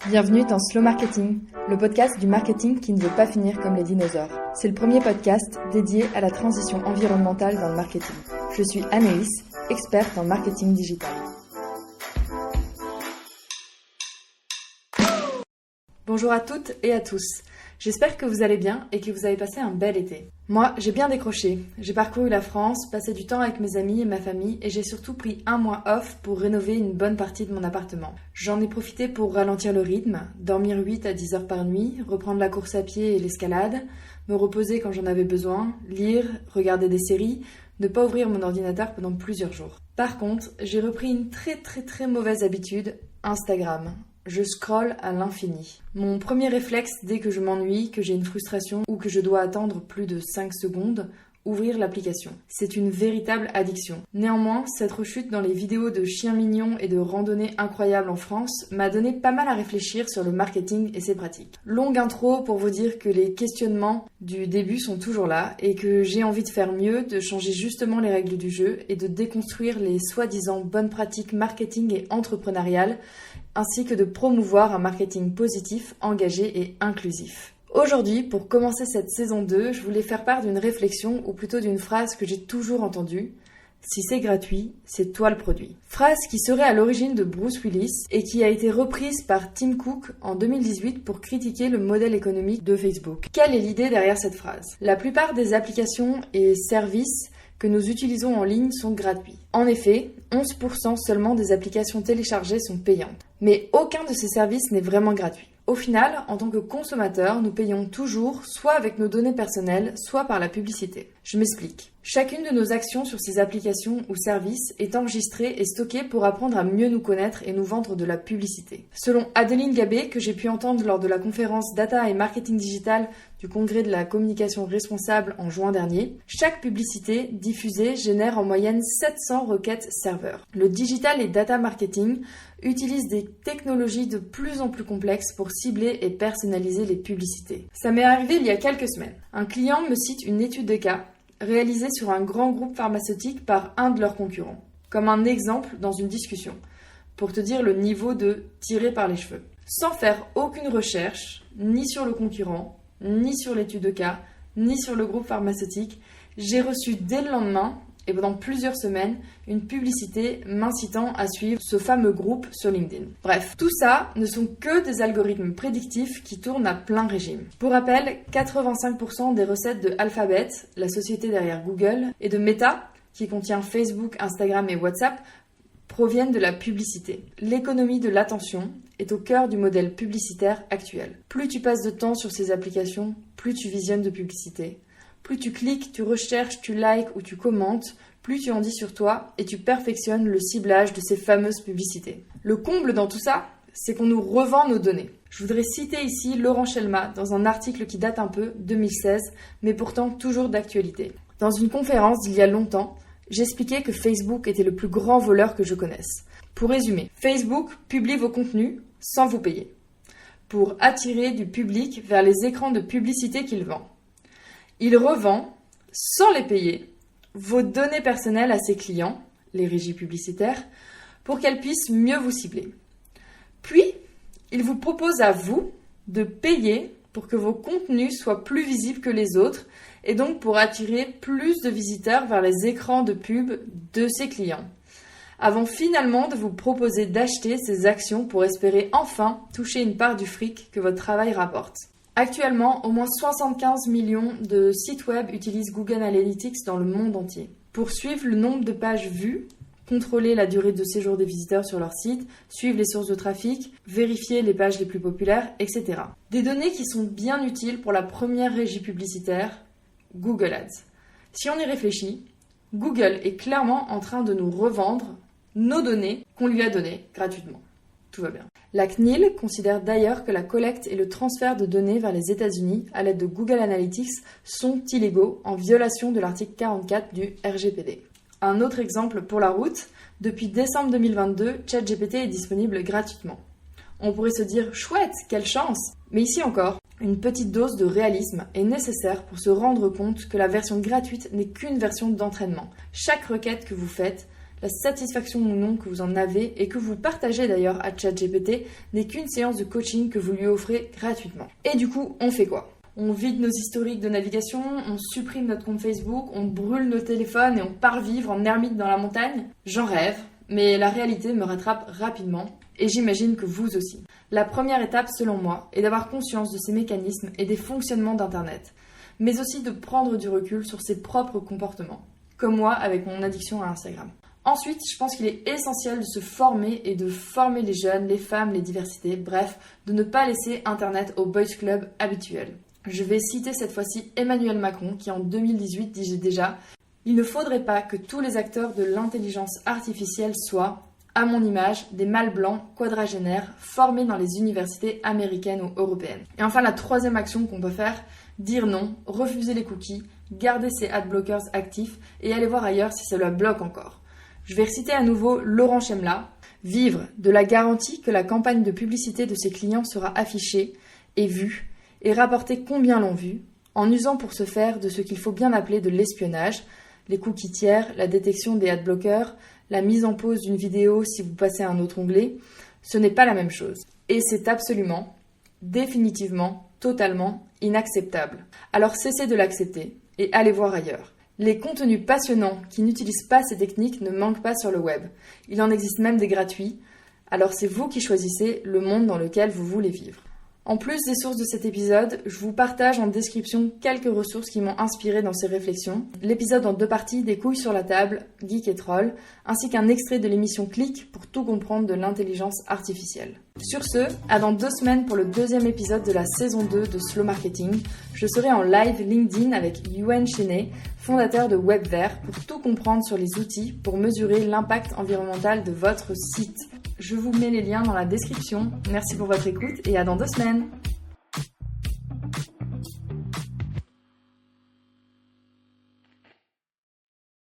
Bienvenue dans Slow Marketing, le podcast du marketing qui ne veut pas finir comme les dinosaures. C'est le premier podcast dédié à la transition environnementale dans le marketing. Je suis Anaïs, experte en marketing digital. Bonjour à toutes et à tous. J'espère que vous allez bien et que vous avez passé un bel été. Moi, j'ai bien décroché. J'ai parcouru la France, passé du temps avec mes amis et ma famille et j'ai surtout pris un mois off pour rénover une bonne partie de mon appartement. J'en ai profité pour ralentir le rythme, dormir 8 à 10 heures par nuit, reprendre la course à pied et l'escalade, me reposer quand j'en avais besoin, lire, regarder des séries, ne pas ouvrir mon ordinateur pendant plusieurs jours. Par contre, j'ai repris une très mauvaise habitude, Instagram. Je scrolle à l'infini. Mon premier réflexe dès que je m'ennuie, que j'ai une frustration ou que je dois attendre plus de 5 secondes, ouvrir l'application. C'est une véritable addiction. Néanmoins, cette rechute dans les vidéos de chiens mignons et de randonnées incroyables en France m'a donné pas mal à réfléchir sur le marketing et ses pratiques. Longue intro pour vous dire que les questionnements du début sont toujours là et que j'ai envie de faire mieux, de changer justement les règles du jeu et de déconstruire les soi-disant bonnes pratiques marketing et entrepreneuriales ainsi que de promouvoir un marketing positif, engagé et inclusif. Aujourd'hui, pour commencer cette saison 2, je voulais faire part d'une réflexion ou plutôt d'une phrase que j'ai toujours entendue. Si c'est gratuit, c'est toi le produit. Phrase qui serait à l'origine de Bruce Willis et qui a été reprise par Tim Cook en 2018 pour critiquer le modèle économique de Facebook. Quelle est l'idée derrière cette phrase ? La plupart des applications et services que nous utilisons en ligne sont gratuits. En effet, 11% seulement des applications téléchargées sont payantes. Mais aucun de ces services n'est vraiment gratuit. Au final, en tant que consommateur, nous payons toujours soit avec nos données personnelles, soit par la publicité. Je m'explique. Chacune de nos actions sur ces applications ou services est enregistrée et stockée pour apprendre à mieux nous connaître et nous vendre de la publicité. Selon Adeline Gabé, que j'ai pu entendre lors de la conférence Data et Marketing Digital du Congrès de la communication responsable en juin dernier, chaque publicité diffusée génère en moyenne 700 requêtes serveurs. Le digital et data marketing utilisent des technologies de plus en plus complexes pour cibler et personnaliser les publicités. Ça m'est arrivé il y a quelques semaines. Un client me cite une étude de cas réalisée sur un grand groupe pharmaceutique par un de leurs concurrents, comme un exemple dans une discussion, pour te dire le niveau de tiré par les cheveux. Sans faire aucune recherche, ni sur le concurrent, ni sur l'étude de cas, ni sur le groupe pharmaceutique, j'ai reçu dès le lendemain, et pendant plusieurs semaines, une publicité m'incitant à suivre ce fameux groupe sur LinkedIn. Bref, tout ça ne sont que des algorithmes prédictifs qui tournent à plein régime. Pour rappel, 85% des recettes de Alphabet, la société derrière Google, et de Meta, qui contient Facebook, Instagram et WhatsApp, proviennent de la publicité. L'économie de l'attention est au cœur du modèle publicitaire actuel. Plus tu passes de temps sur ces applications, plus tu visionnes de publicité. Plus tu cliques, tu recherches, tu likes ou tu commentes, plus tu en dis sur toi et tu perfectionnes le ciblage de ces fameuses publicités. Le comble dans tout ça, c'est qu'on nous revend nos données. Je voudrais citer ici Laurent Chelma dans un article qui date un peu, 2016, mais pourtant toujours d'actualité. Dans une conférence d'il y a longtemps, j'expliquais que Facebook était le plus grand voleur que je connaisse. Pour résumer, Facebook publie vos contenus sans vous payer, pour attirer du public vers les écrans de publicité qu'il vend. Il revend, sans les payer, vos données personnelles à ses clients, les régies publicitaires, pour qu'elles puissent mieux vous cibler. Puis, il vous propose à vous de payer pour que vos contenus soient plus visibles que les autres et donc pour attirer plus de visiteurs vers les écrans de pub de ses clients, avant finalement de vous proposer d'acheter ces actions pour espérer enfin toucher une part du fric que votre travail rapporte. Actuellement, au moins 75 millions de sites web utilisent Google Analytics dans le monde entier. Pour suivre le nombre de pages vues, contrôler la durée de séjour des visiteurs sur leur site, suivre les sources de trafic, vérifier les pages les plus populaires, etc. Des données qui sont bien utiles pour la première régie publicitaire, Google Ads. Si on y réfléchit, Google est clairement en train de nous revendre nos données qu'on lui a données gratuitement. Tout va bien. La CNIL considère d'ailleurs que la collecte et le transfert de données vers les États-Unis à l'aide de Google Analytics sont illégaux en violation de l'article 44 du RGPD. Un autre exemple pour la route, depuis décembre 2022, ChatGPT est disponible gratuitement. On pourrait se dire « chouette, quelle chance !» Mais ici encore, une petite dose de réalisme est nécessaire pour se rendre compte que la version gratuite n'est qu'une version d'entraînement. Chaque requête que vous faites, la satisfaction ou non que vous en avez et que vous partagez d'ailleurs à ChatGPT n'est qu'une séance de coaching que vous lui offrez gratuitement. Et du coup, on fait quoi ? On vide nos historiques de navigation, on supprime notre compte Facebook, on brûle nos téléphones et on part vivre en ermite dans la montagne ? J'en rêve, mais la réalité me rattrape rapidement et j'imagine que vous aussi. La première étape, selon moi, est d'avoir conscience de ces mécanismes et des fonctionnements d'Internet, mais aussi de prendre du recul sur ses propres comportements, comme moi avec mon addiction à Instagram. Ensuite, je pense qu'il est essentiel de se former et de former les jeunes, les femmes, les diversités, bref, de ne pas laisser Internet au boys club habituel. Je vais citer cette fois-ci Emmanuel Macron qui en 2018 disait déjà « Il ne faudrait pas que tous les acteurs de l'intelligence artificielle soient, à mon image, des mâles blancs quadragénaires formés dans les universités américaines ou européennes. » Et enfin, la troisième action qu'on peut faire, dire non, refuser les cookies, garder ses adblockers actifs et aller voir ailleurs si cela bloque encore. Je vais reciter à nouveau Laurent Chemla. Vivre de la garantie que la campagne de publicité de ses clients sera affichée et vue et rapporter combien l'ont vu, en usant pour ce faire de ce qu'il faut bien appeler de l'espionnage, les cookies tiers, la détection des adblockers, la mise en pause d'une vidéo si vous passez à un autre onglet, ce n'est pas la même chose. Et c'est absolument, définitivement, totalement inacceptable. Alors cessez de l'accepter et allez voir ailleurs. Les contenus passionnants qui n'utilisent pas ces techniques ne manquent pas sur le web. Il en existe même des gratuits. Alors c'est vous qui choisissez le monde dans lequel vous voulez vivre. En plus des sources de cet épisode, je vous partage en description quelques ressources qui m'ont inspiré dans ces réflexions. L'épisode en 2 parties des couilles sur la table, geek et troll, ainsi qu'un extrait de l'émission Click pour tout comprendre de l'intelligence artificielle. Sur ce, à dans 2 semaines pour le 2e épisode de la saison 2 de Slow Marketing. Je serai en live LinkedIn avec Yuen Cheney, fondateur de WebVert, pour tout comprendre sur les outils pour mesurer l'impact environnemental de votre site. Je vous mets les liens dans la description. Merci pour votre écoute et à dans 2 semaines.